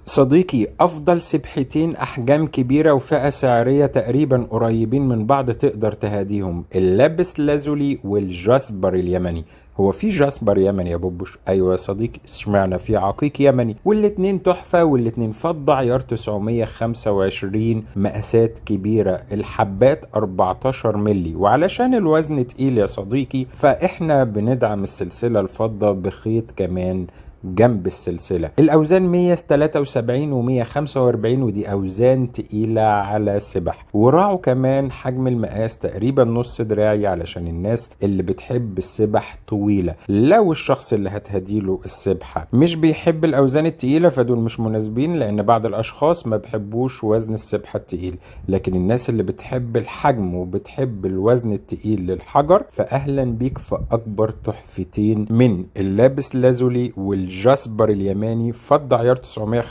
صديقي، أفضل سبحتين أحجام كبيرة وفئة سعرية تقريبا قريبين من بعض تقدر تهاديهم: اللابس لازولي والجاسبر اليمني. هو في جاسبر يمني يا بوبوش؟ أيوة يا صديقي، اشمعنى؟ في عقيق يمني، والاتنين تحفة، والاتنين فضة عيار 925، مقاسات كبيرة، الحبات 14 ملي. وعلشان الوزن تقيل يا صديقي فإحنا بندعم السلسلة الفضة بخيط كمان جنب السلسلة. الأوزان 173 و145، ودي أوزان تقيلة على سبح. وراعوا كمان حجم المقاس تقريبا نص دراعي علشان الناس اللي بتحب السبح طويلة. لو الشخص اللي هتهديله السبحة مش بيحب الأوزان التقيلة فدول مش مناسبين، لأن بعض الأشخاص ما بحبوش وزن السبحة التقيل. لكن الناس اللي بتحب الحجم وبتحب الوزن التقيل للحجر فأهلا بيك في أكبر تحفتين من اللابس لازولي والجاسبر اليماني فضة عيار 905.